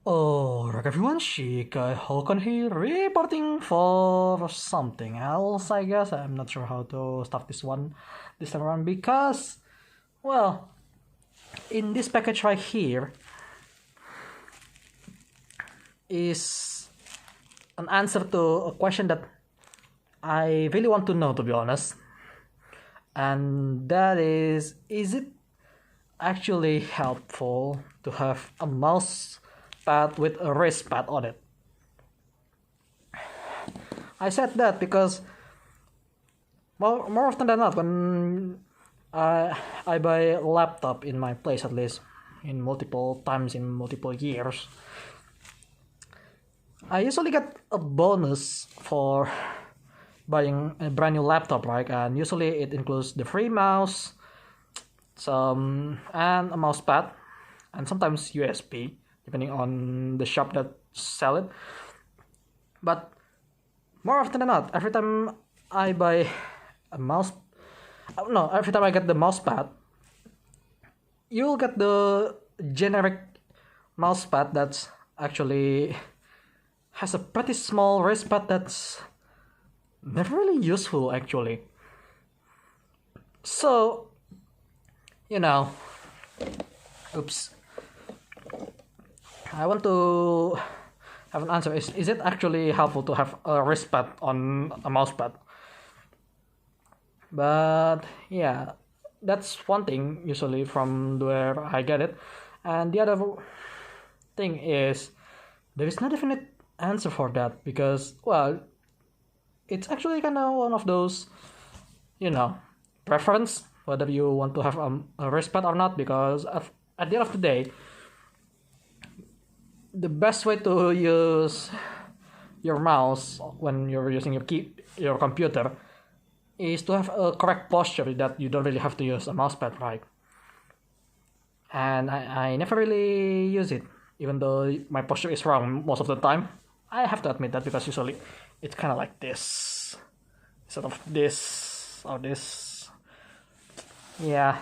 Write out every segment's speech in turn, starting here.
Alright everyone, Shikai Holcon here, reporting for something else, I guess. I'm not sure how to start this time around because, well, in this package right here is an answer to a question that I really want to know, to be honest. And that is it actually helpful to have a mouse pad with a wrist pad on it? I said that because more often than not, when I buy a laptop in my place, at least in multiple times in multiple years, I usually get a bonus for buying a brand new laptop, right? And usually it includes the free mouse, and a mouse pad, and sometimes USB, depending on the shop that sell it. But more often than not, every time I buy a every time I get the mouse pad, you'll get the generic mouse pad that's actually has a pretty small wrist pad that's never really useful actually. So, oops. I want to have an answer. Is it actually helpful to have a wrist pad on a mouse pad? But yeah, that's one thing usually from where I get it. And the other thing is there is no definite answer for that because, well, it's actually kind of one of those, preference, whether you want to have a wrist pad or not, because at the end of the day, the best way to use your mouse when you're using your computer is to have a correct posture that you don't really have to use a mouse pad, right? And I never really use it, even though my posture is wrong most of the time. I have to admit that because usually it's kind of like this, instead of this or this. Yeah,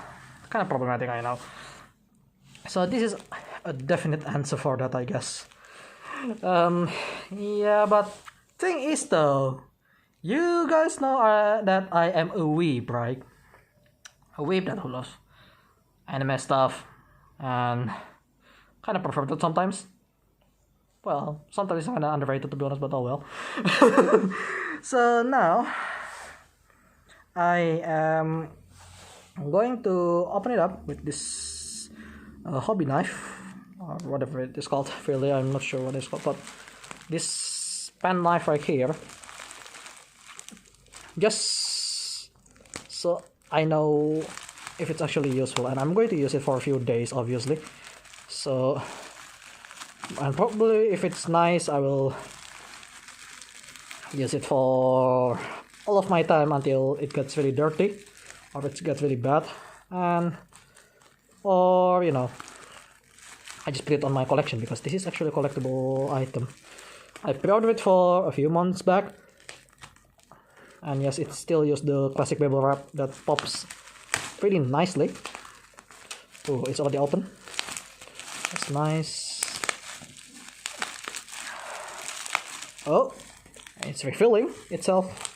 kind of problematic, I know. So this is a definite answer for that, I guess. Yeah, but thing is though, you guys know that I am a weeb, right? A weeb that who loves anime stuff and kind of prefer that sometimes. Well, sometimes it's kind of underrated, to be honest, but oh well. So now I am going to open it up with this hobby knife, or whatever it is called. Really, I'm not sure what it's called, but this pen knife right here, just so I know if it's actually useful, and I'm going to use it for a few days, obviously. So, and probably if it's nice, I will use it for all of my time until it gets really dirty or it gets really bad, or I just put it on my collection because this is actually a collectible item. I pre-ordered it for a few months back, and yes, it still uses the classic bubble wrap that pops pretty nicely. Oh, it's already open. That's nice. Oh, it's refilling itself.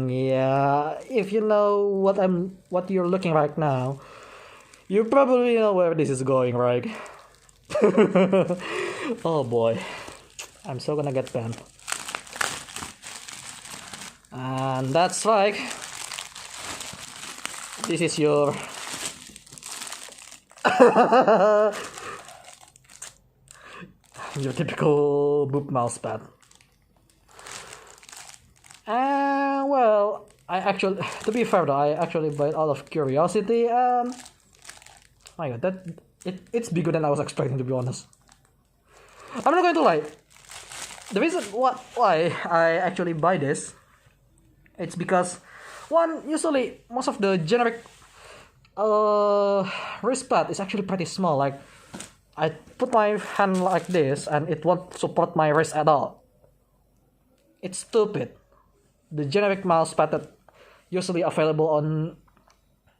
Yeah, if you know what you're looking right now, you probably know where this is going, right? Oh boy, I'm so gonna get banned. And that's like, this is your your typical boop mouse pad. Well, to be fair though, I actually bought it out of curiosity, and my god, it's bigger than I was expecting, to be honest. I'm not going to lie. The reason why I actually buy this, it's because, one, usually most of the generic wrist pad is actually pretty small. Like, I put my hand like this and it won't support my wrist at all. It's stupid. The generic mouse pad that usually available on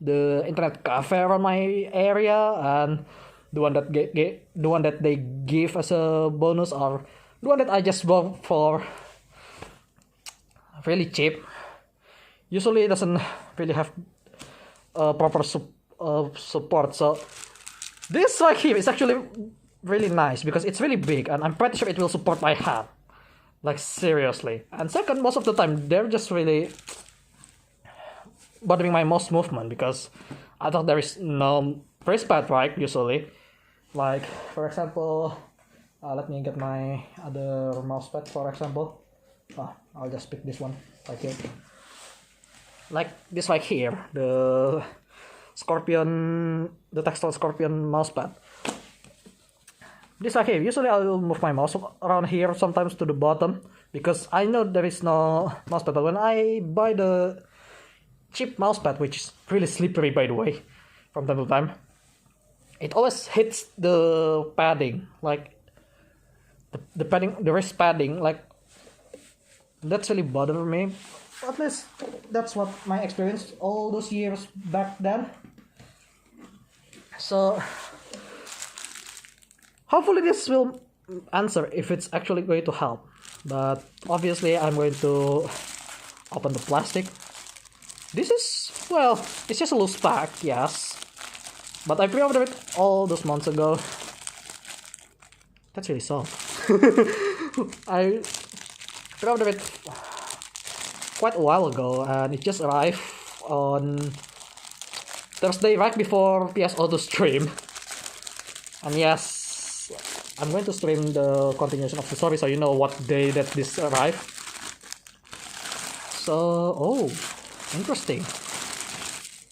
the internet cafe around my area, and the one that the one that they give as a bonus, or the one that I just bought for really cheap. Usually it doesn't really have proper support. So this right here is actually really nice because it's really big, and I'm pretty sure it will support my hand. Like seriously. And second, most of the time they're just really bothering my mouse movement because I thought there is no wristpad, right? Usually, like for example, let me get my other mouse pad. For example, I'll just pick this one right here. Like this right here, the textile Scorpion mousepad. This right here, usually I'll move my mouse around here, sometimes to the bottom, because I know there is no mousepad. But when I buy the cheap mousepad, which is really slippery by the way, from time to time, it always hits the padding, like the padding, the wrist padding, like that's really bothered me. At least that's what my experience all those years back then. So hopefully this will answer if it's actually going to help. But obviously I'm going to open the plastic. This is, well, it's just a loose pack, yes. But I pre-ordered it all those months ago. That's really soft. I pre-ordered it quite a while ago, and it just arrived on Thursday right before PS Auto stream. And yes, I'm going to stream the continuation of the story so you know what day that this arrived. So, oh, interesting.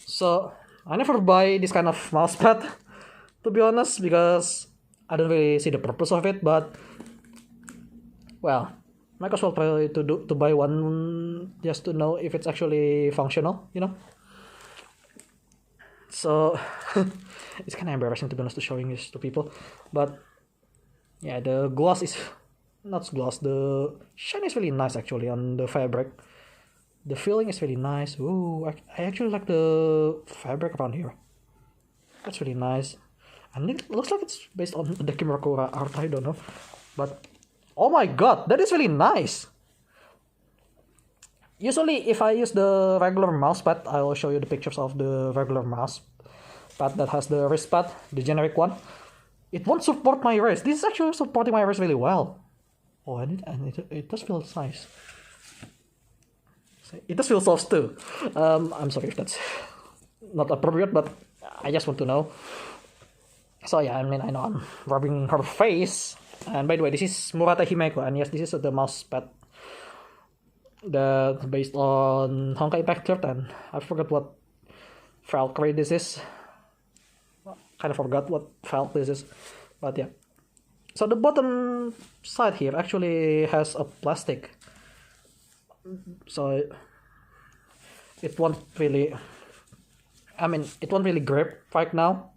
So, I never buy this kind of mousepad, to be honest, because I don't really see the purpose of it, but well, might as well try to buy one just to know if it's actually functional, you know. So it's kind of embarrassing, to be honest, to showing this to people, but yeah, the gloss is not gloss. The shine is really nice actually on the fabric. The feeling is really nice. Ooh, I actually like the fabric around here. That's really nice, and it looks like it's based on the 𝒪𝓅𝓶𝒾 art. I don't know, but oh my god, that is really nice. Usually, if I use the regular mousepad, I will show you the pictures of the regular mousepad that has the wrist pad, the generic one. It won't support my wrist. This is actually supporting my wrist really well. Oh, and it does feel nice. It does feel soft too. I'm sorry if that's not appropriate, but I just want to know. So yeah, I mean, I know I'm rubbing her face. And by the way, this is Murata Himeko, and yes, this is the mousepad that's based on Honkai Impact, and I forgot what Valkyrie this is. Kind of forgot what felt this is, but yeah. So the bottom side here actually has a plastic, so it won't really, I mean, it won't really grip right now,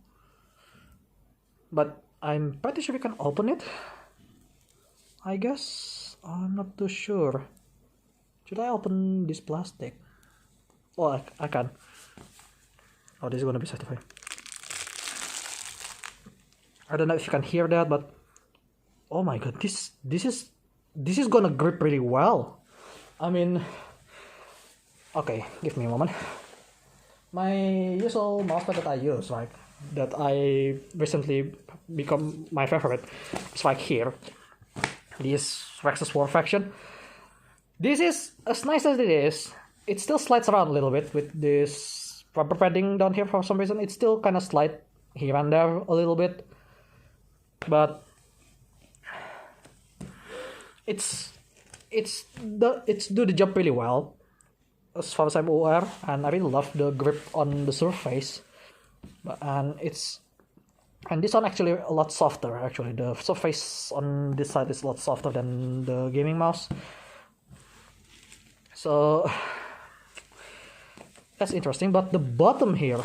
but I'm pretty sure we can open it, I guess. I'm not too sure. Should I open this plastic? Oh, I can. Oh, this is gonna be certified. I don't know if you can hear that, but oh my god, this is gonna grip really well. I mean, okay, give me a moment. My usual mousepad that I use, like that I recently become my favorite, is like here. This Rex's War Faction. This is, as nice as it is, it still slides around a little bit with this rubber padding down here for some reason. It still kind of slides here and there a little bit, but it's do the job really well as far as I'm aware, and I really love the grip on the surface. And this one actually a lot softer. Actually, the surface on this side is a lot softer than the gaming mouse. So that's interesting. But the bottom here,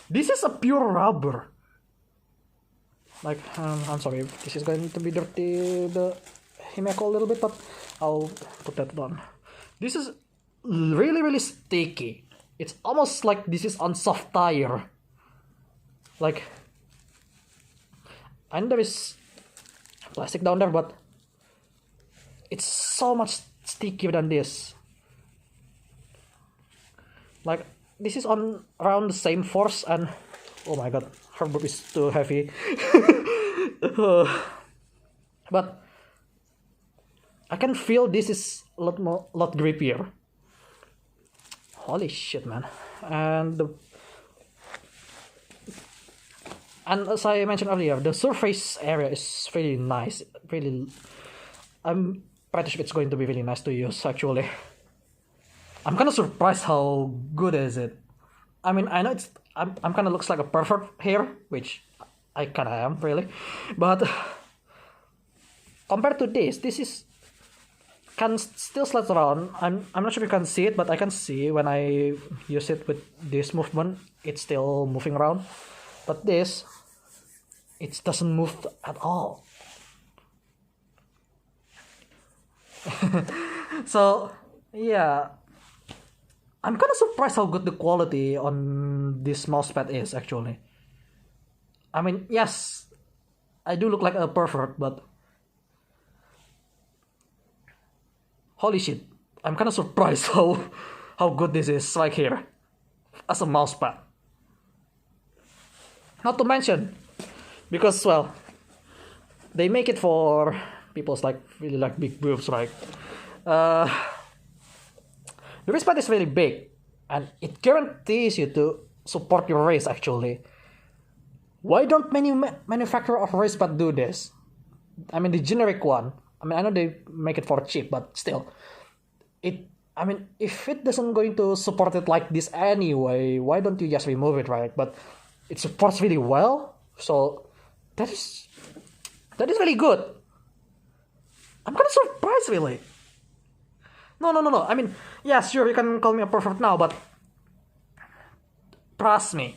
this is a pure rubber. Like, I'm sorry, this is going to be dirty the Himeko a little bit, but I'll put that on. This is really, really sticky. It's almost like this is on soft tire. Like, and there is plastic down there, but it's so much stickier than this. Like, this is on around the same force, and oh my god, her book is too heavy. But I can feel this is a lot grippier. Holy shit, man! And as I mentioned earlier, the surface area is really nice. Really, I'm pretty sure it's going to be really nice to use. Actually, I'm kind of surprised how good is it. I mean, I know I'm kind of looks like a pervert here, which I kind of am really, but compared to this is can still slide around. I'm not sure if you can see it, but I can see when I use it with this movement, it's still moving around. But this, it doesn't move at all. So yeah, I'm kind of surprised how good the quality on this mousepad is actually. I mean, yes, I do look like a pervert, but holy shit, I'm kind of surprised how good this is right here as a mousepad. Not to mention, because well, they make it for people's like really like big boobs, right? The wristband is really big, and it guarantees you to support your wrist. Actually, why don't many manufacturer of wristband do this? I mean, the generic one. I mean, I know they make it for cheap, but still, I mean, if it doesn't going to support it like this anyway, why don't you just remove it, right? But it supports really well, so that is really good. I'm kind of surprised, really. No. I mean, yeah, sure, you can call me a pervert now, but trust me,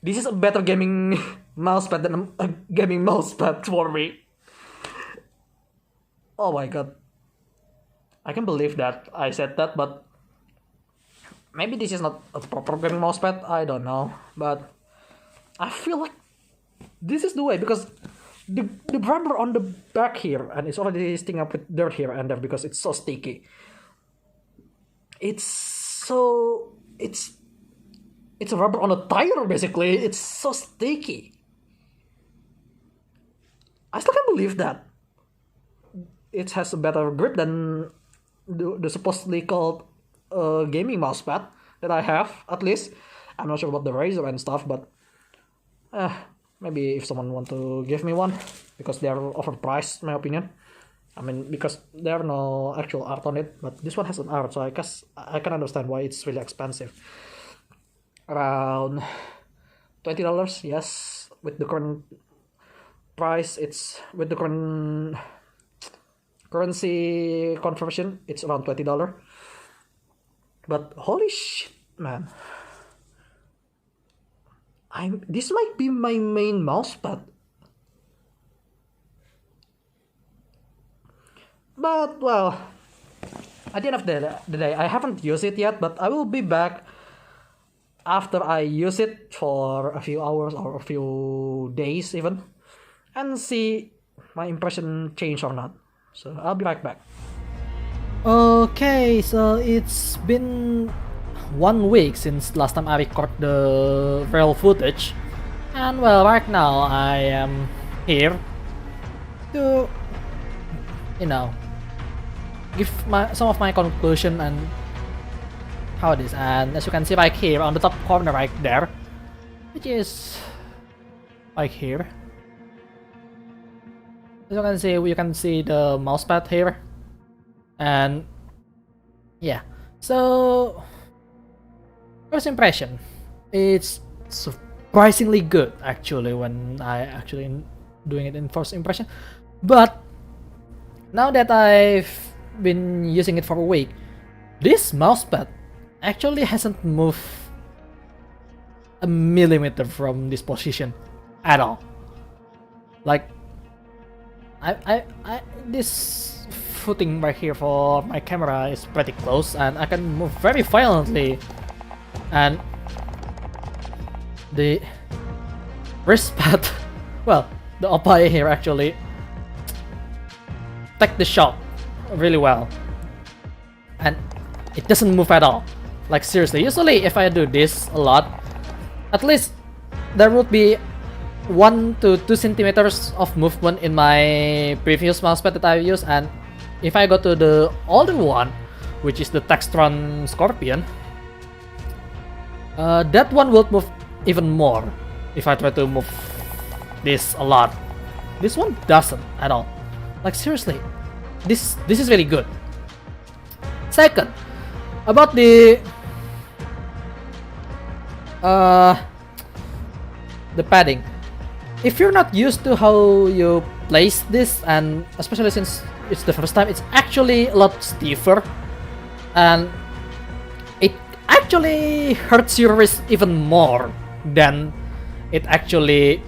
this is a better gaming mousepad than a gaming mousepad for me. Oh my god. I can believe that I said that, but maybe this is not a proper gaming mousepad, I don't know. But I feel like this is the way, because the rubber on the back here, and it's already sticking up with dirt here and there because it's so sticky. It's a rubber on a tire basically. It's so sticky. I still can't believe that it has a better grip than the supposedly called gaming mousepad that I have, at least. I'm not sure about the Razer and stuff, but maybe if someone want to give me one, because they are overpriced, in my opinion. I mean, because there are no actual art on it, but this one has an art, so I guess I can understand why it's really expensive. Around $20, yes, with the current price, it's with the current currency conversion, it's around $20. But holy shit, man! This might be my main mousepad. But well, at the end of the day, I haven't used it yet, but I will be back after I use it for a few hours or a few days even, and see my impression change or not. So I'll be right back. Okay, so it's been 1 week since last time I recorded the real footage, and well, right now I am here to, give some of my conclusion and how it is. And as you can see right here on the top corner right there, which is right here, as you can see the mousepad here, and yeah. So first impression, it's surprisingly good actually when I actually doing it in first impression. But now that I've been using it for a week, this mousepad actually hasn't moved a millimeter from this position at all. Like, this footing right here for my camera is pretty close, and I can move very violently And the wrist pad, well, the Oppa here actually take the shot really well, and it doesn't move at all. Like seriously, usually if I do this a lot, at least there would be 1 to 2 centimeters of movement in my previous mousepad that I use, and if I go to the older one, which is the Textron Scorpion, that one will move even more if I try to move this a lot. This one doesn't at all. Like seriously, this is really good. Second, about the padding. If you're not used to how you place this, and especially since it's the first time, it's actually a lot stiffer, and it actually hurts your wrist even more than it actually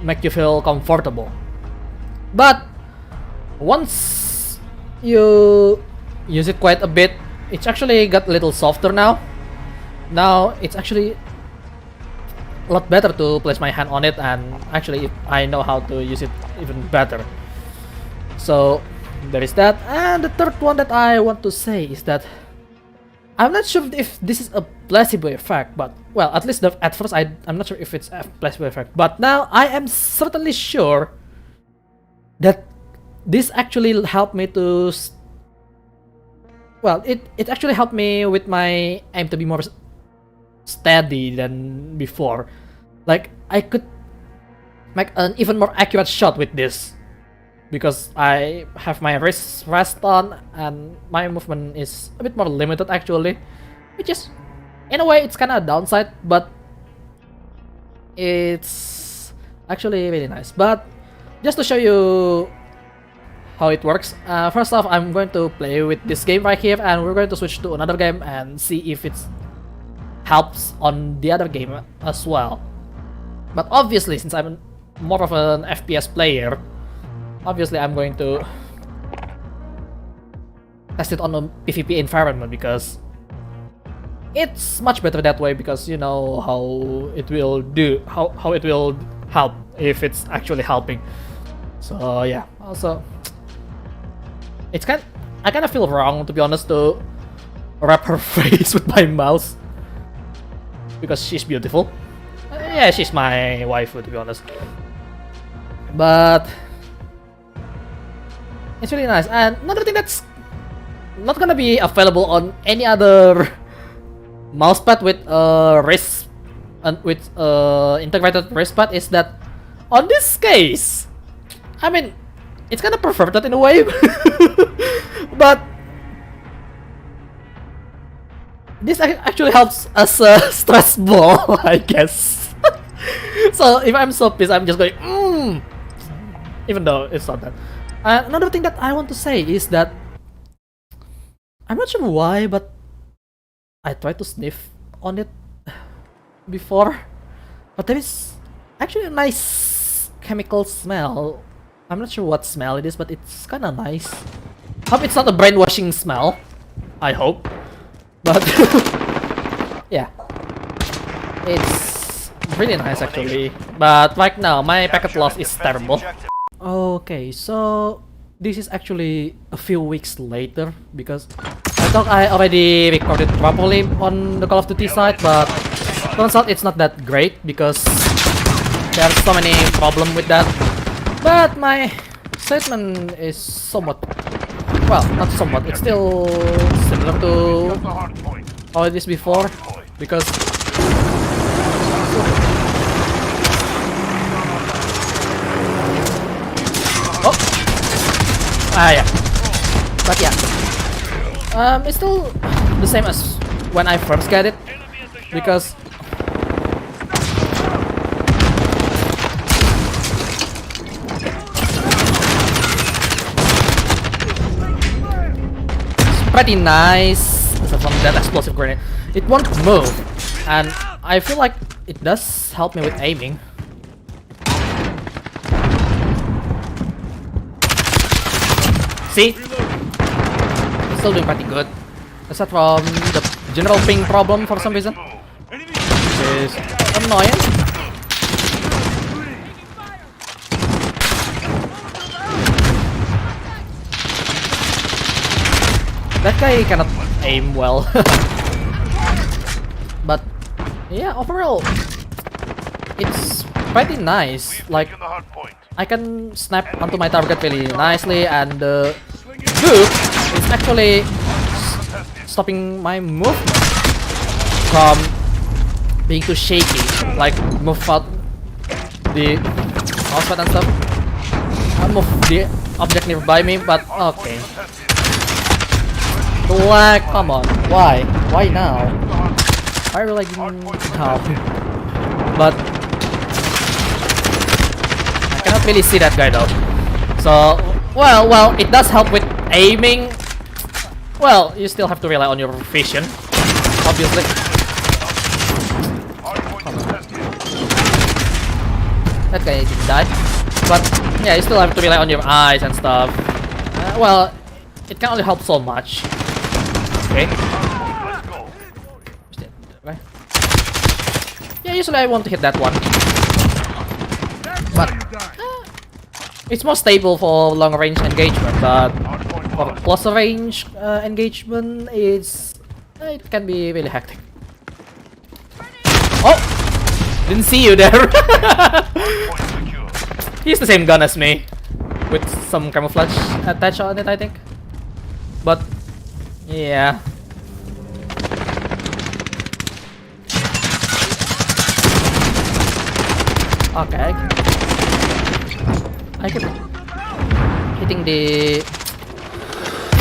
make you feel comfortable. But once you use it quite a bit, it's actually got a little softer now. Now it's actually a lot better to place my hand on it, and actually I know how to use it even better. So there is that. And the third one that I want to say is that I'm not sure if this is a placebo effect, but well, at least at first I'm not sure if it's a placebo effect, but now I am certainly sure that this actually helped me to well, it actually helped me with my aim to be more steady than before. Like I could make an even more accurate shot with this because I have my wrist rest on and my movement is a bit more limited actually, which is in a way it's kind of a downside, but it's actually really nice. But just to show you how it works, first off, I'm going to play with this game right here, and we're going to switch to another game and see if it helps on the other game as well. But obviously, since I'm more of an FPS player, obviously I'm going to test it on a PvP environment because it's much better that way, because you know how it will do, how it will help if it's actually helping. So yeah, also it's I kind of feel wrong, to be honest, to wrap her face with my mouse because she's beautiful. Yeah, she's my wife, to be honest. But it's really nice. And another thing that's not gonna be available on any other mousepad with wrist and with integrated wrist pad is that on this case, I mean, it's kind of perverted in a way, but this actually helps as a stress ball, I guess. So if I'm so pissed, I'm just going, even though it's not that. Another thing that I want to say is that I'm not sure why, but I tried to sniff on it before, but there is actually a nice chemical smell. I'm not sure what smell it is, but it's kind of nice. Hope it's not a brainwashing smell. I hope. But yeah, it's really nice actually. But right now my packet loss is terrible. Okay, so this is actually a few weeks later because I thought I already recorded properly on the Call of Duty side, but turns out it's not that great because there's so many problems with that. But my statement is somewhat, well, not somewhat, it's still similar to how it is before, because yeah, but yeah, it's still the same as when I first get it, because pretty nice from that explosive grenade. It won't move, and I feel like it does help me with aiming. See? It's still doing pretty good. Aside from the general ping problem for some reason, which is annoying. That guy cannot aim well. But yeah, overall, it's pretty nice. Like, I can snap onto my target really nicely, and the hook is actually stopping my movement from being too shaky. Like, move out the mousepad and stuff. I move the object nearby me, but okay. Black, come on. Why? Why now? Why are you like now? But I cannot really see that guy though. So, well, it does help with aiming. Well, you still have to rely on your vision, obviously. That guy didn't die. But yeah, you still have to rely on your eyes and stuff. Well, it can only help so much. Okay. Yeah, usually I want to hit that one. But it's more stable for long range engagement, but for closer range engagement, it can be really hectic. Oh! Didn't see you there! He's the same gun as me, with some camouflage attached on it, I think. But yeah. Okay. I keep hitting the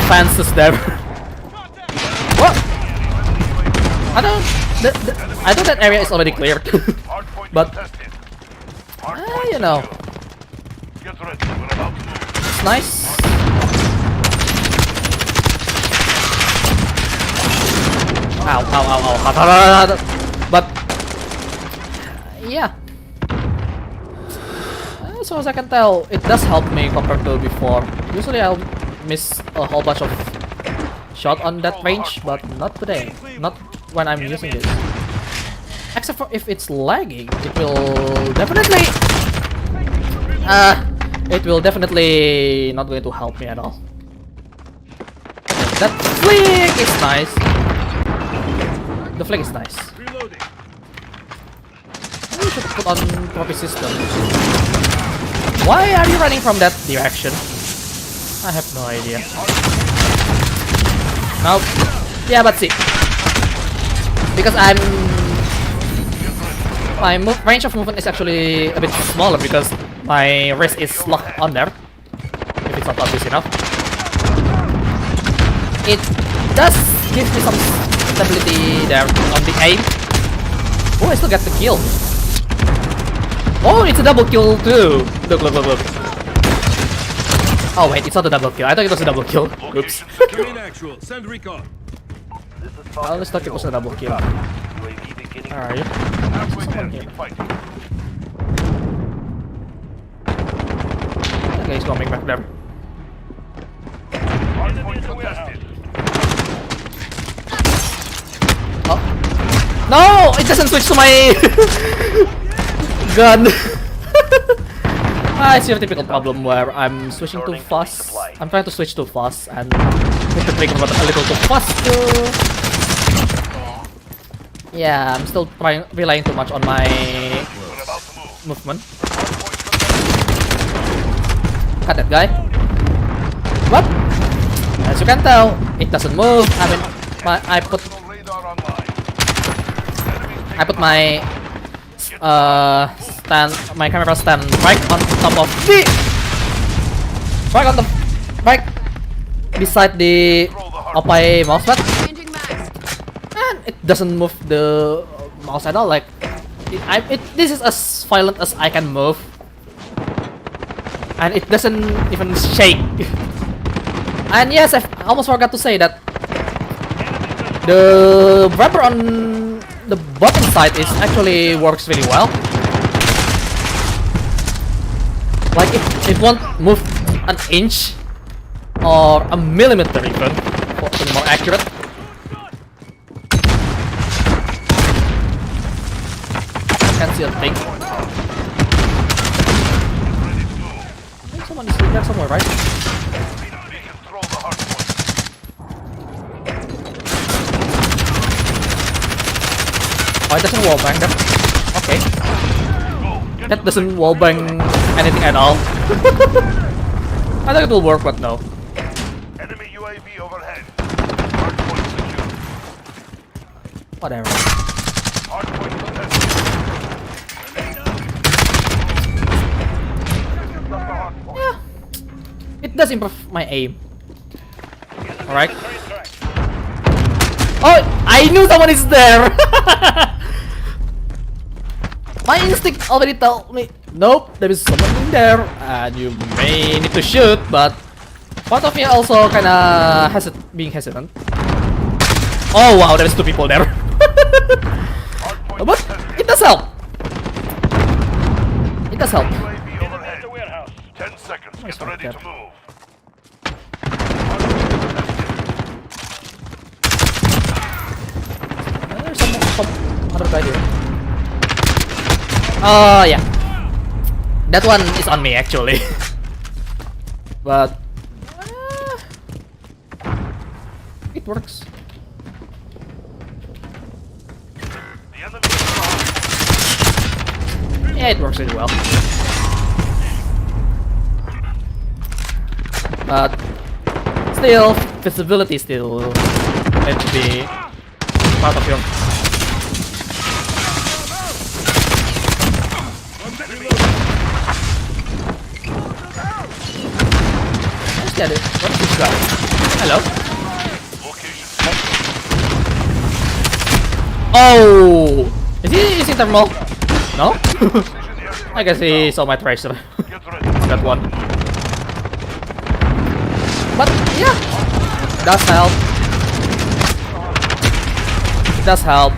fences there. What? I thought that area is already cleared. But you know, it's nice. Ow. But yeah. As far as I can tell, it does help me compared to before. Usually I'll miss a whole bunch of shot on that range, but not today. Not when I'm using this. Except for if it's lagging, it will definitely not going to help me at all. That flick is nice. The flick is nice. We should put on trophy system. Why are you running from that direction? I have no idea. Nope. Yeah, but see, because my range of movement is actually a bit smaller because my wrist is locked on there. If it's not obvious enough, it does give me some stability there on the aim. Oh, I still got the kill. Oh, it's a double kill too. Look. Oh wait, it's not a double kill. I thought it was a double kill. Oops. Well, let's talk it was a double kill. Where are you? Someone here. Okay, he's coming back there. Oh. No! It doesn't switch to my gun. I see a typical problem where I'm switching too fast. I'm trying to switch too fast and hit the trigger button a little too fast. Yeah, I'm still relying too much on my movement. Cut that guy. What? As you can tell, it doesn't move. I mean, I put my my camera stand right on top of the right beside the Honkai mousepad, and it doesn't move the mouse at all. Like this is as violent as I can move, and it doesn't even shake. And yes, I almost forgot to say that the rubber on the bottom side actually works really well. Like it won't move an inch or a millimeter even, to be more accurate. That's the other thing. Someone is in there somewhere, right? Oh, it doesn't wallbang them. Okay. That doesn't wallbang anything at all. I thought it will work, but no. Enemy UAV overhead. Hardpoint secure. Whatever. Hardpoint contested. Yeah. It does improve my aim. Alright. Oh, I knew someone is there! My instinct already told me, nope, there is someone in there, and you may need to shoot, but part of me also kinda being hesitant. Oh wow, there's 2 people there. But it does help. It does help. UAV overhead. 10 seconds. Get ready to move. There's some other guy here. Yeah. That one is on me actually. But it works. Yeah, it works really well. But still, visibility still needs to be part of your. What is this guy? Hello? Oh! Is he using thermal? No? I guess he saw my tracer on that one. But yeah, it does help. It does help.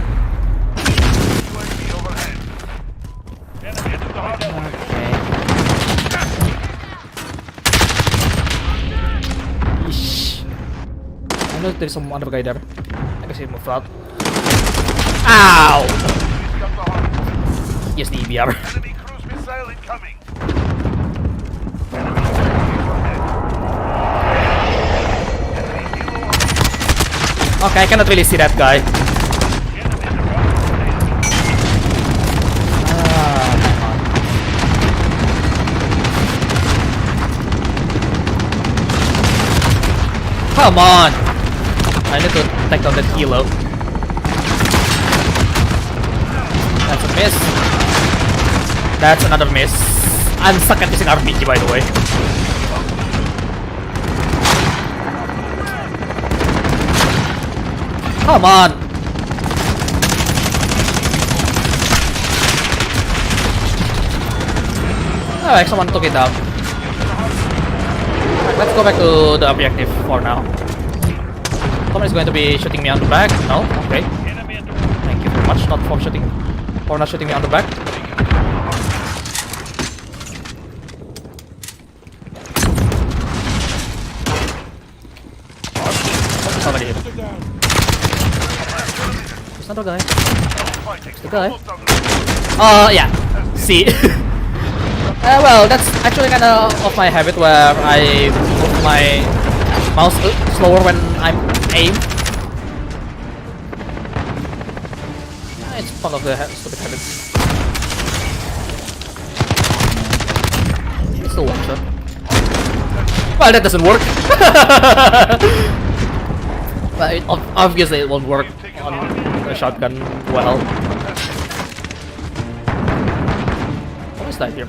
I know there's some other guy there. I guess he moved out. Ow! Yes, the EBR. Enemy cruise missile incoming. Okay, I cannot really see that guy. Come on! I need to take down that kilo. That's a miss. That's another miss. I'm stuck at using RPG, by the way. Come on! Alright, someone took it down. Alright, let's go back to the objective for now. Someone is going to be shooting me on the back. No? Okay. Thank you very much for not shooting me on the back. Somebody hit. There's another guy. There's the guy. Yeah. See. Well, that's actually kind of my habit where I move my mouse slower when I'm aimed. It's part of the stupid habits. It's still one shot. Well, that doesn't work. But obviously it won't work on the shotgun well. What is that here?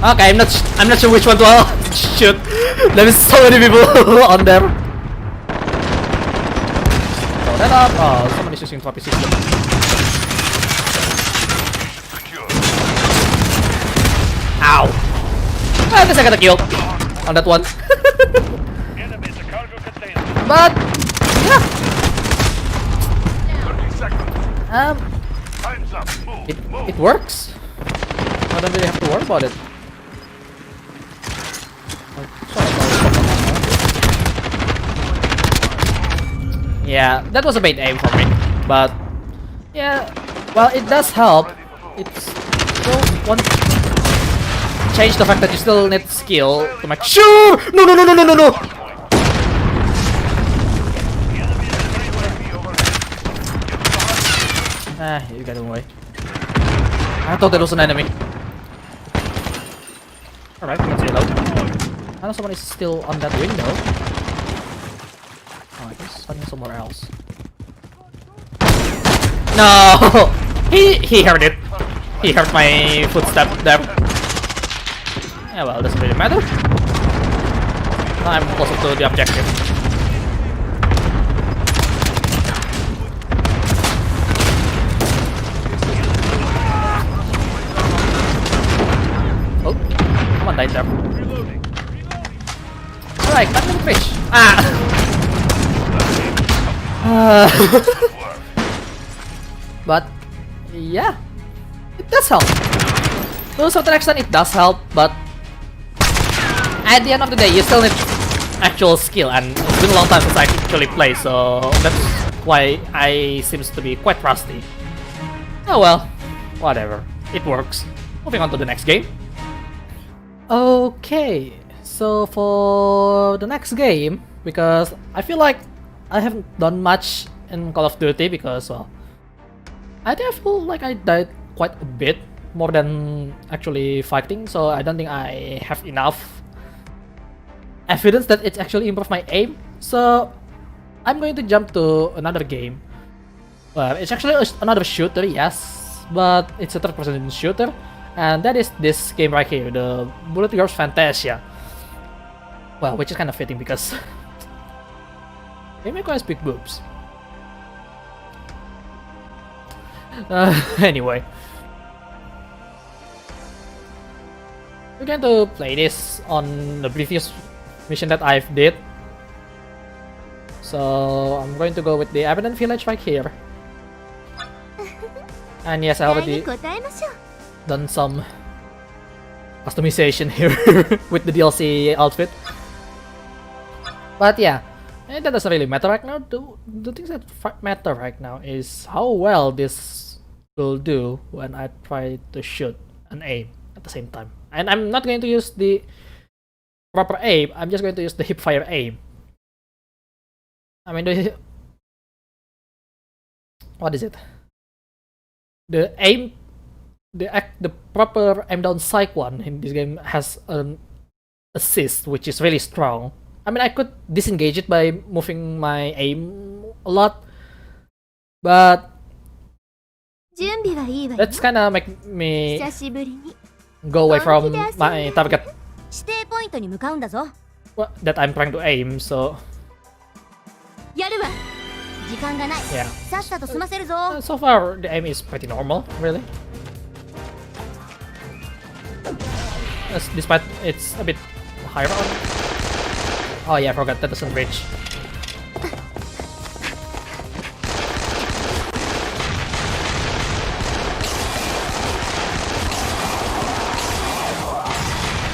Okay, I'm not sure which one to shoot. There is so many people on there. Throw that up. Oh, someone is using floppy system. Ow! I guess I got a kill on that one. But yeah. It works. I don't really have to worry about it. Yeah, that was a bait aim for me. But yeah, well, it does help. It's still one. Change the fact that you still need skill to make sure. No, no, no, no, no, no, no. Ah, you got away. I thought there was an enemy. Alright, let's reload. I know someone is still on that window. Oh, I guess standing somewhere else. No! He heard it. He heard my footstep there. Yeah, well, doesn't really matter. I'm closer to the objective. Oh, someone died there. Alright, not the fish. Ah! But yeah, it does help. To a certain extent, it does help, but at the end of the day, you still need actual skill, and it's been a long time since I actually played, so that's why I seems to be quite rusty. Oh well, whatever. It works. Moving on to the next game. Okay, so for the next game, because I feel like I haven't done much in Call of Duty because, well, I think I feel like I died quite a bit more than actually fighting, so I don't think I have enough evidence that it's actually improved my aim. So I'm going to jump to another game. Well, it's actually another shooter, yes, but it's a third-person shooter, and that is this game right here, the Bullet Girls Fantasia. Well, which is kind of fitting because Himeko has big boobs. Anyway, we're going to play this on the previous mission that I've did. So I'm going to go with the Abandoned Village right here. And yes, I already done some customization here with the DLC outfit. But yeah, that doesn't really matter right now. The things that matter right now is how well this will do when I try to shoot and aim at the same time. And I'm not going to use the proper aim, I'm just going to use the hip fire aim. I mean, what is it? The aim, the proper aim down sight one in this game has an assist, which is really strong. I mean, I could disengage it by moving my aim a lot, but that's kind of make me go away from my target that I'm trying to aim, so yeah. So far, the aim is pretty normal, really. Despite it's a bit higher on. Oh yeah, I forgot that doesn't reach.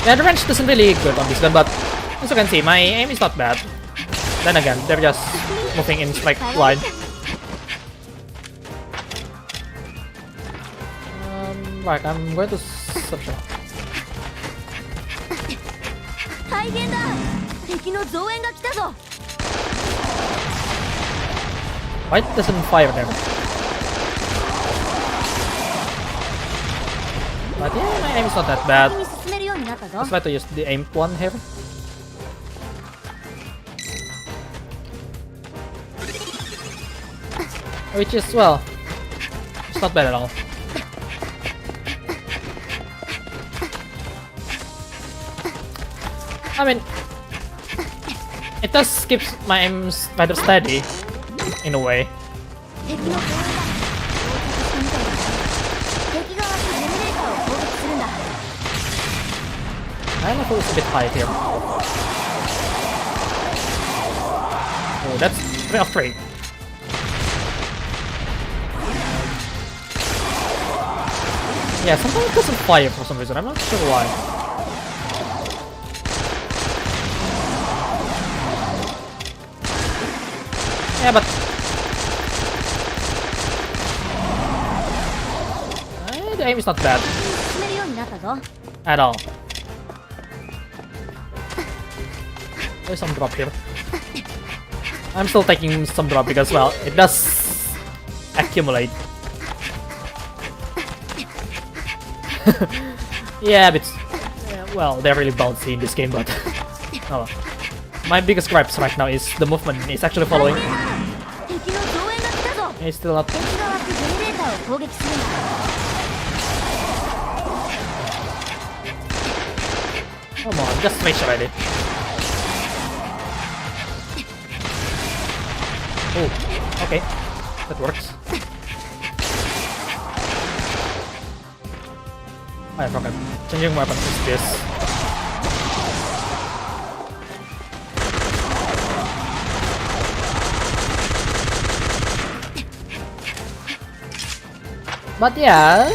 Yeah, the range doesn't really good on this gun, but as you can see, my aim is not bad. Then again, they're just moving in straight line. Right, I'm going to search it. Why it doesn't fire there? But yeah, my aim is not that bad. Let's try to use the aimed one here. Which is, well, it's not bad at all. I mean, it does keep my aim rather steady, in a way. I don't know if it's a bit high here. Oh, that's 3 of 3. Yeah, sometimes it doesn't fire for some reason, I'm not sure why. Yeah, but the aim is not bad at all. There's some drop here. I'm still taking some drop because, well, it does accumulate. Yeah, but well, they're really bouncy in this game, but oh, my biggest gripes right now is the movement is actually following. It's still not. Come on, just finish already. Oh, okay, that works. I forgot. Changing weapon is this. But yeah,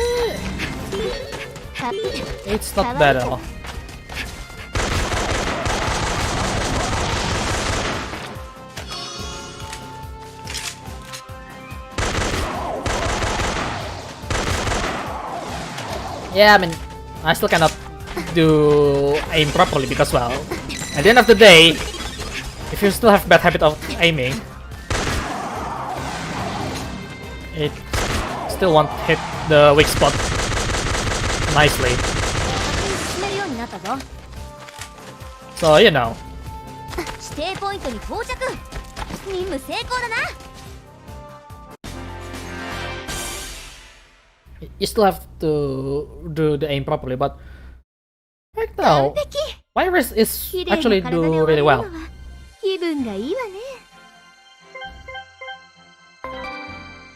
it's not bad at all. Yeah, I mean, I still cannot do aim properly because, well, at the end of the day, if you still have bad habit of aiming, it still won't hit the weak spot nicely. So, you know. You still have to do the aim properly, but right now, my wrist is actually do really well.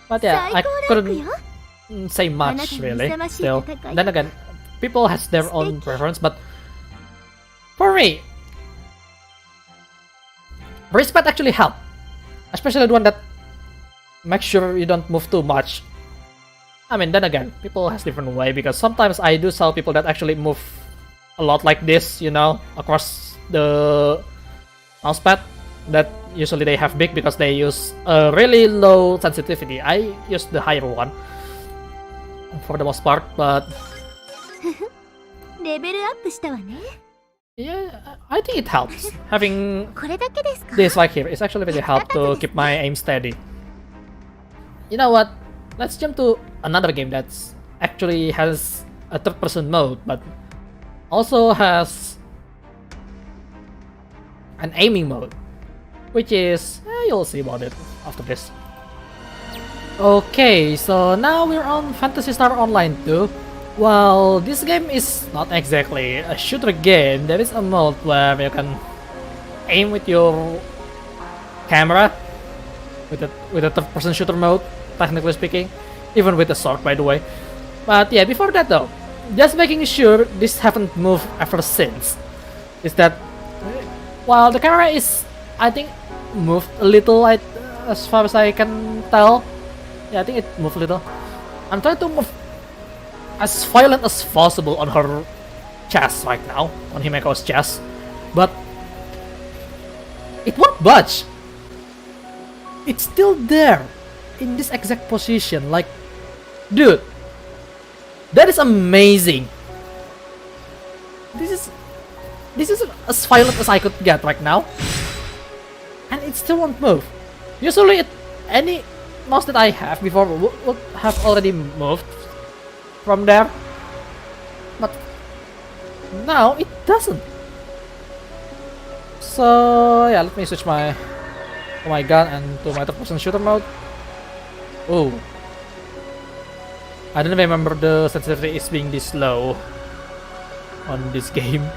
But yeah, I couldn't say much really. Still, then again, people has their own preference, but for me, wristpad actually help, especially the one that makes sure you don't move too much. I mean, then again, people has different way because sometimes I do saw people that actually move a lot like this, you know, across the mousepad. That usually they have big because they use a really low sensitivity. I use the higher one for the most part, but yeah, I think it helps. Having this right here is actually really help to keep my aim steady. You know what? Let's jump to another game that's actually has a third-person mode, but also has an aiming mode, which is you'll see about it after this. Okay, so now we're on Phantasy Star Online 2. Well, this game is not exactly a shooter game. There is a mode where you can aim with your camera, with a third-person shooter mode, technically speaking, even with a sword, by the way. But yeah, before that though, just making sure this haven't moved ever since, is that while the camera is, I think, moved a little, as far as I can tell. Yeah, I think it moved a little. I'm trying to move as violent as possible on her chest right now, on Himeko's chest, but it won't budge. It's still there in this exact position. Like, dude, that is amazing. This is as violent as I could get right now, and it still won't move. Usually, any mouse that I have before would have already moved from there, but now it doesn't. So yeah, let me switch my gun and to my third-person shooter mode. Oh, I don't remember the sensitivity is being this low on this game.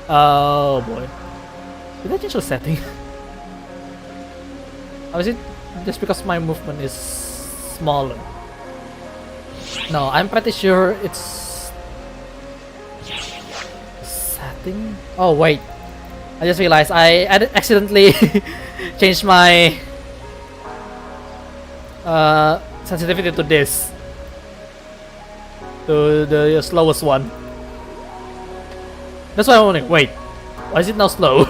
Oh boy, did I change the setting? Or is it just because my movement is smaller? No, I'm pretty sure it's setting. Oh wait, I just realized I accidentally changed my sensitivity to this, to the slowest one. That's why I'm wondering, wait, why is it now slow?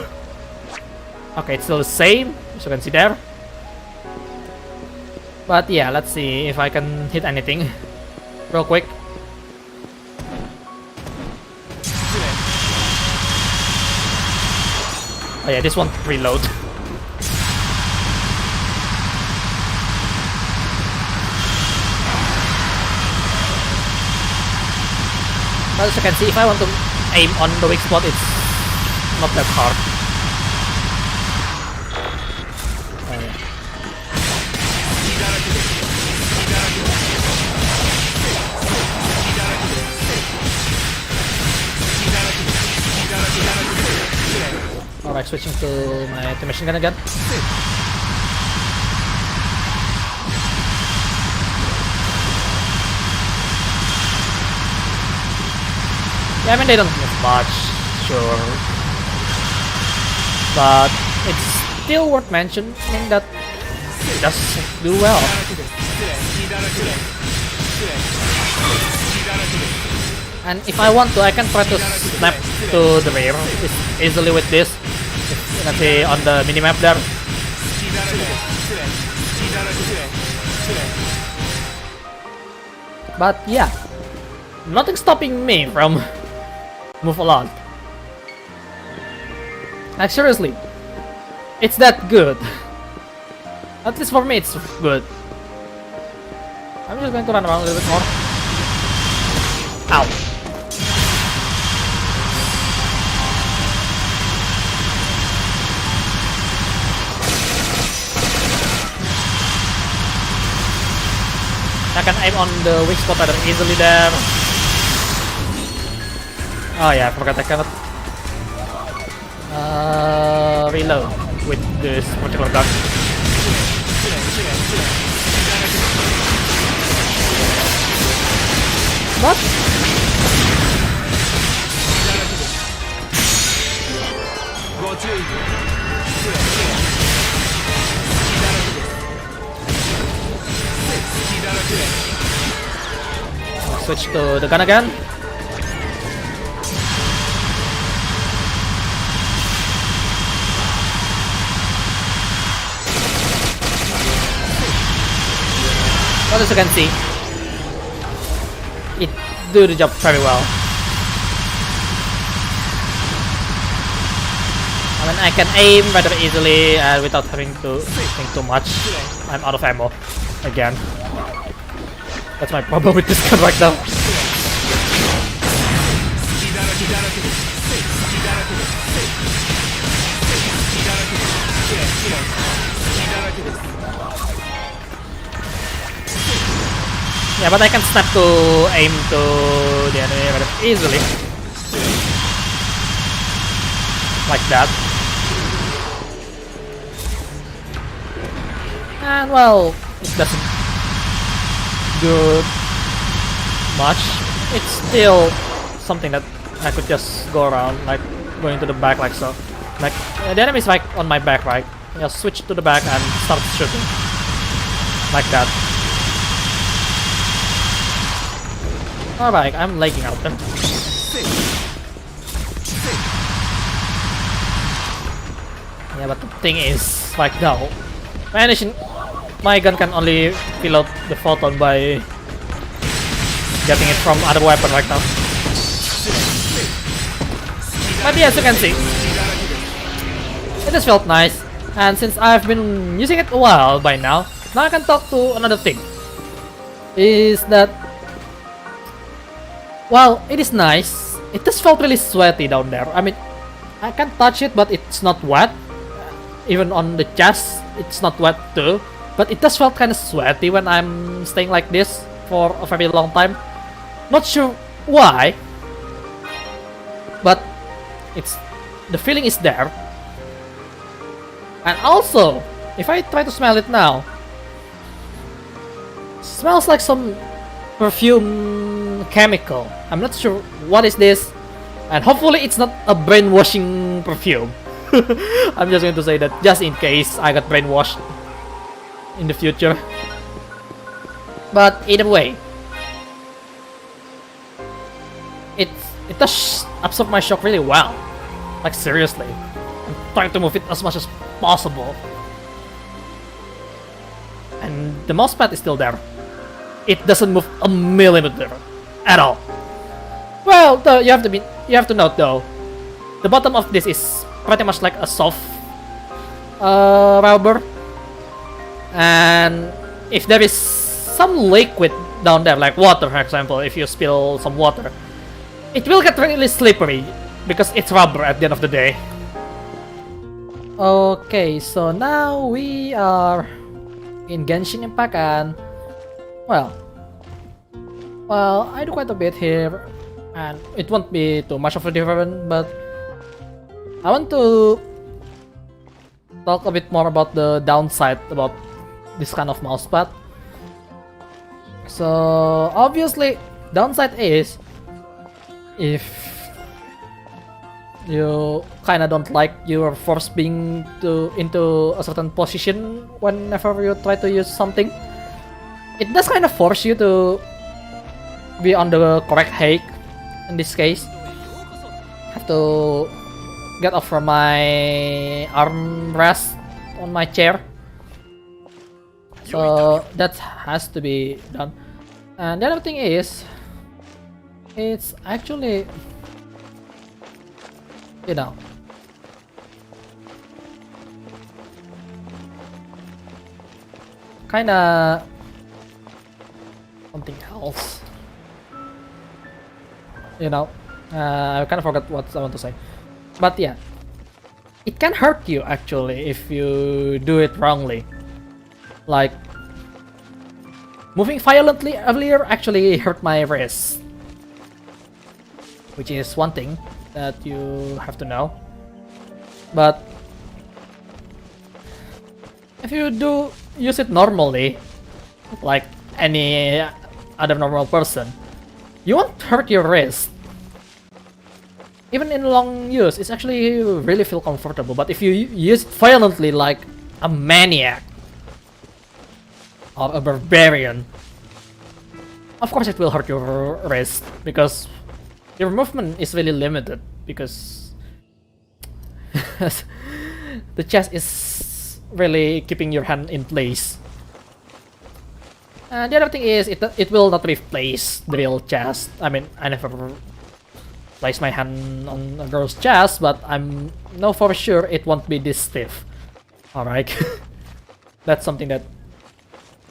Okay, it's still the same, as you can see there. But yeah, let's see if I can hit anything real quick. Oh yeah, this one reload. But as you can see, if I want to aim on the weak spot, it's not that hard. Oh, yeah. Alright, switching to my machine gun again. Yeah, I mean they don't move much, sure, but it's still worth mentioning that it does do well. And if I want to, I can try to snap to the rear easily with this. You can see on the minimap there. But yeah, nothing stopping me from move along. Like seriously, it's that good. At least for me, it's good. I'm just going to run around a little bit more. Ow. I can aim on the weak spot rather easily there. Oh yeah, I forgot I cannot reload with this particular gun. What? Switch to the gun again. But as you can see, it do the job very well. I mean, I can aim rather easily and without having to think too much. I'm out of ammo again. That's my problem with this gun right now. Yeah, but I can snap to aim to the enemy rather easily. Like that. And well, it doesn't do much. It's still something that I could just go around, like going to the back like so. Like the enemy is like on my back, right? Just switch to the back and start shooting. Like that. Alright, I'm lagging out then. Yeah, but the thing is, like now, my gun can only fill out the photon by getting it from other weapon right now. But yeah, as you can see, it just felt nice. And since I've been using it a while by now I can talk to another thing. Is that, well, it is nice. It just felt really sweaty down there. I mean, I can touch it, but it's not wet. Even on the chest, it's not wet too. But it does felt kind of sweaty when I'm staying like this for a very long time. Not sure why, but the feeling is there. And also, if I try to smell it now, it smells like some perfume chemical. I'm not sure what is this, and hopefully it's not a brainwashing perfume. I'm just going to say that just in case I got brainwashed in the future. But either way, it does absorb my shock really well. Like seriously, I'm trying to move it as much as possible, and the mousepad is still there. It doesn't move a millimeter at all. Well, though you have to note though, the bottom of this is pretty much like a soft rubber, and if there is some liquid down there, like water for example, if you spill some water, it will get really slippery because it's rubber at the end of the day. Okay, so now we are in Genshin Impact, and well, I do quite a bit here, and it won't be too much of a difference, but I want to talk a bit more about the downside about this kind of mousepad. So obviously, downside is if you kinda don't like your force being into a certain position whenever you try to use something, it does kind of force you to be on the correct height. In this case, have to get off from my armrest on my chair, so that has to be done. And the other thing is, it's actually, you know, kinda something else. You know, I kind of forgot what I want to say, but yeah, it can hurt you actually if you do it wrongly. Like moving violently earlier actually hurt my wrist, which is one thing that you have to know. But if you do use it normally, like any other normal person, you won't hurt your wrist. Even in long use, it's actually really feel comfortable. But if you use it violently like a maniac or a barbarian, of course it will hurt your wrist, because your movement is really limited, because the chest is really keeping your hand in place. And the other thing is, it will not replace the real chest. I mean, I never place my hand on a girl's chest, but I'm know for sure it won't be this stiff. Alright. That's something that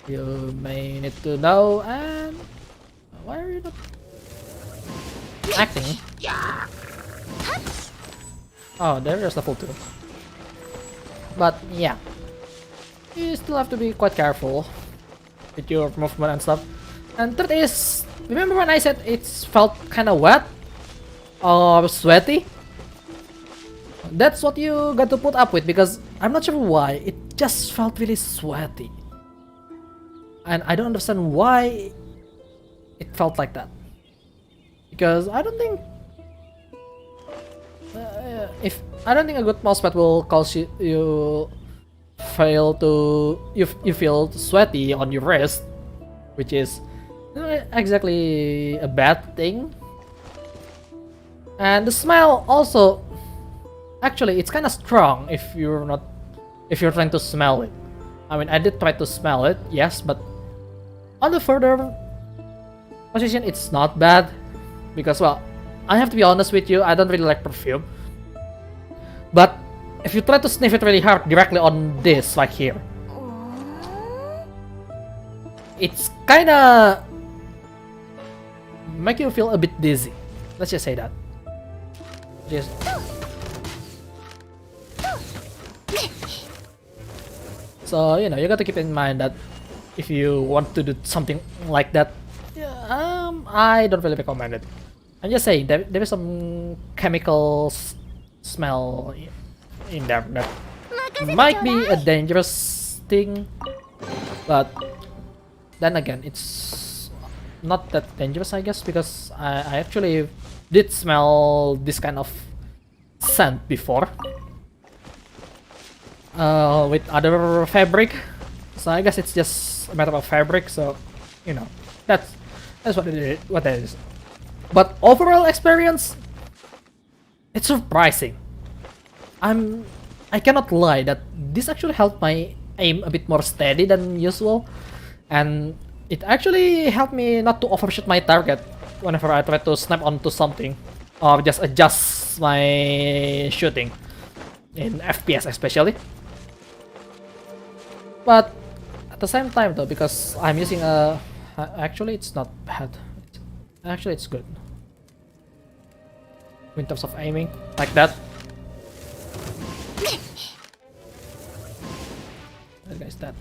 you may need to know. And why are you not acting? Oh, there's level 2. But yeah, you still have to be quite careful with your movement and stuff. And third is, remember when I said it felt kind of wet or sweaty? That's what you got to put up with, because I'm not sure why, it just felt really sweaty. And I don't understand why it felt like that. Because I don't think I don't think a good mousepad will cause you feel sweaty on your wrist, which is not exactly a bad thing. And the smell also, actually, it's kind of strong if you're trying to smell it. I mean, I did try to smell it, yes, but on the further position, it's not bad, because, well, I have to be honest with you, I don't really like perfume. But if you try to sniff it really hard directly on this, like here, it's kinda make you feel a bit dizzy. Let's just say that. Just so, you know, you got to keep in mind that if you want to do something like that, I don't really recommend it. I'm just saying there is some chemicals smell in there that might be a dangerous thing, but then again, it's not that dangerous, I guess, because I actually did smell this kind of scent before with other fabric, so I guess it's just a matter of fabric. So, you know, that's what that is. But overall experience, it's surprising. I cannot lie that this actually helped my aim a bit more steady than usual, and it actually helped me not to overshoot my target whenever I try to snap onto something or just adjust my shooting. in FPS especially. But at the same time though, because I'm using a actually it's not bad. Actually it's good in terms of aiming like that. That guy's dead.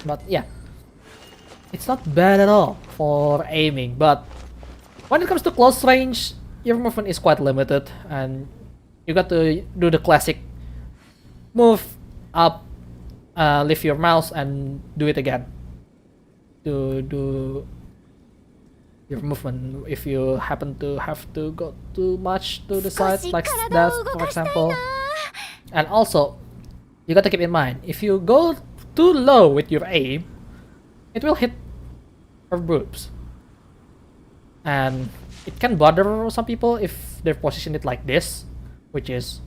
But yeah, it's not bad at all for aiming, but when it comes to close range, your movement is quite limited, and you got to do the classic move up, lift your mouse, and do it again to do your movement. If you happen to have to go too much to the side, like that, for example. And also, you got to keep in mind, if you go too low with your aim, it will hit your boobs. And it can bother some people if they position it like this, which is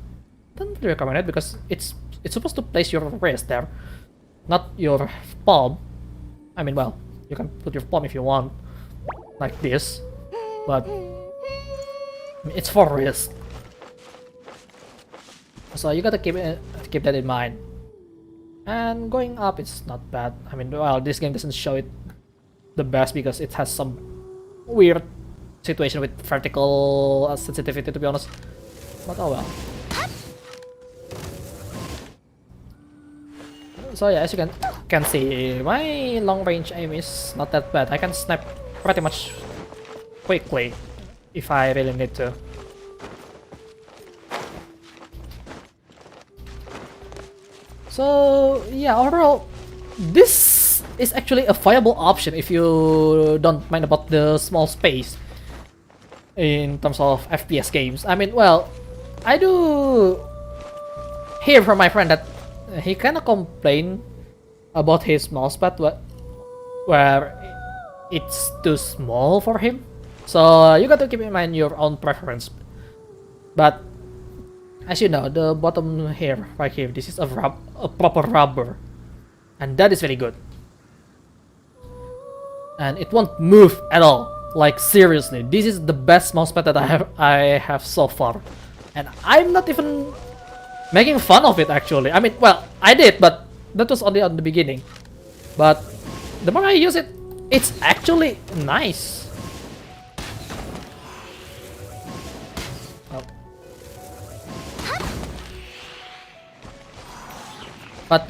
don't really recommend it because it's supposed to place your wrist there, not your palm. I mean, well, you can put your palm if you want, like this, but I mean, it's for wrist. So you gotta keep that in mind. And going up, it's not bad. I mean, well, this game doesn't show it the best because it has some weird situation with vertical sensitivity, to be honest. But oh well. So yeah, as you can see, my long range aim is not that bad. I can snap pretty much quickly if I really need to. So yeah, overall, this is actually a viable option if you don't mind about the small space in terms of FPS games. I mean, well, I do hear from my friend that he kind of complained about his mousepad where it's too small for him. So you got to keep in mind your own preference. But as you know, the bottom here, right here, this is a proper rubber, and that is very good. And it won't move at all. Like seriously, this is the best mousepad that I have so far, and I'm not even making fun of it actually. I mean, well, I did, but that was only on the beginning. But the more I use it, it's actually nice. But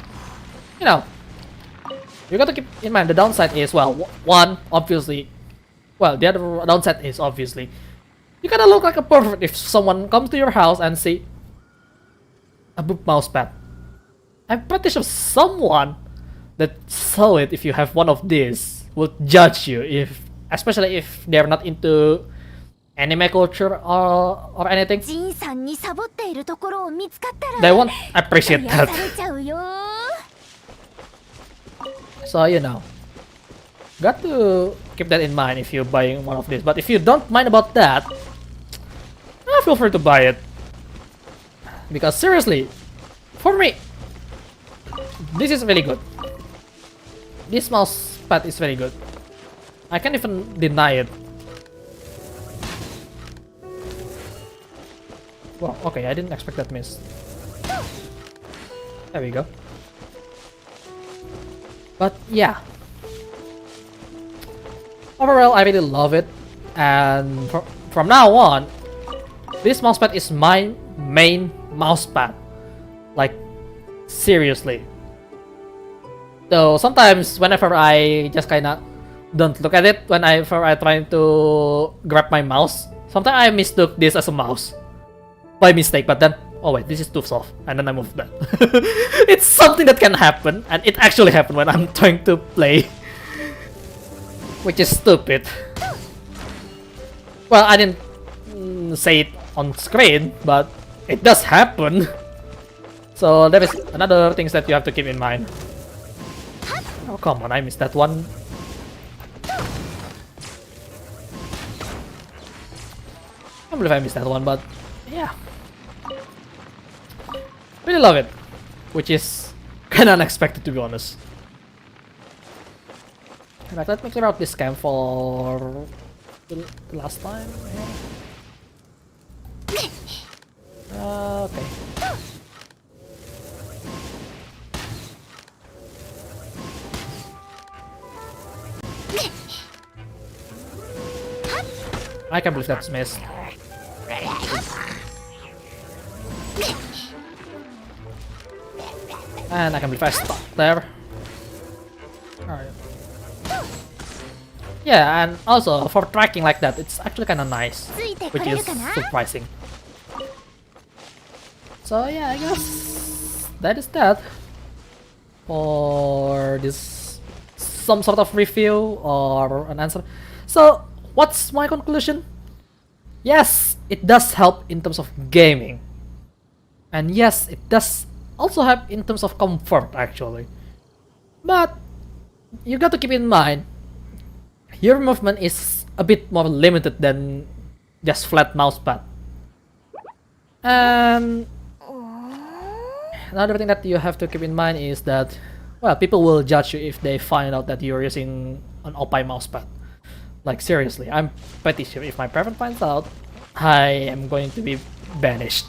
you know, you got to keep in mind the downside is, well, one, obviously, well, the other downside is obviously you gotta look like a pervert if someone comes to your house and see a boob mousepad. I'm pretty sure someone that saw it, if you have one of these, would judge you, if especially if they're not into anime culture or anything. They won't appreciate that. So you know, got to keep that in mind if you're buying one of these. But if you don't mind about that, feel free to buy it. Because seriously, for me, this is really good. This mouse pad is very good. I can't even deny it. Well, okay, I didn't expect that miss. There we go. But yeah, overall I really love it, and from now on, this mousepad is my main mousepad. Like seriously. So sometimes whenever I just kinda don't look at it whenever I try to grab my mouse, sometimes I mistook this as a mouse by mistake, but then oh wait, this is too soft, and then I move that. It's something that can happen, and it actually happened when I'm trying to play, which is stupid. Well, I didn't say it on screen, but it does happen. So there is another things that you have to keep in mind. Oh come on, I missed that one. I believe I missed that one, but yeah. Really love it, which is kinda unexpected, to be honest. Alright, let me clear out this cam for the last time. Okay. I can't believe that's missed. And I can believe I stuck there. Alright. Yeah, and also for tracking like that, it's actually kind of nice, which is surprising. So yeah, I guess that is that for this some sort of review or an answer. So what's my conclusion? Yes, it does help in terms of gaming, and yes, it does also help in terms of comfort actually. But you got to keep in mind, your movement is a bit more limited than just flat mousepad. And another thing that you have to keep in mind is that, well, people will judge you if they find out that you're using an OP mousepad. Like seriously, I'm pretty sure if my parent finds out, I am going to be banished.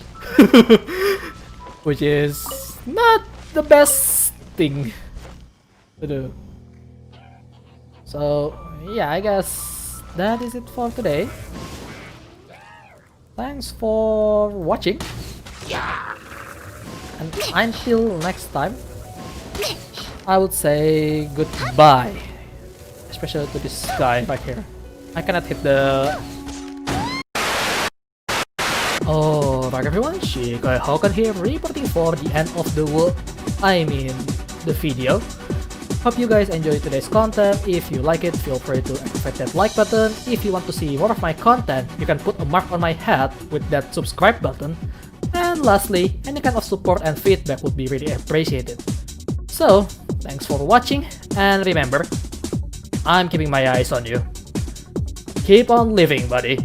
Which is not the best thing to do. So yeah, I guess that is it for today. Thanks for watching. And until next time, I would say goodbye. Especially to this guy right here. I cannot hit the... Alright everyone, 𝒪𝓅𝓶𝒾 here, reporting for the end of the world. I mean, the video. Hope you guys enjoyed today's content. If you like it, feel free to activate that like button. If you want to see more of my content, you can put a mark on my head with that subscribe button. And lastly, any kind of support and feedback would be really appreciated. So, thanks for watching, and remember, I'm keeping my eyes on you. Keep on living, buddy.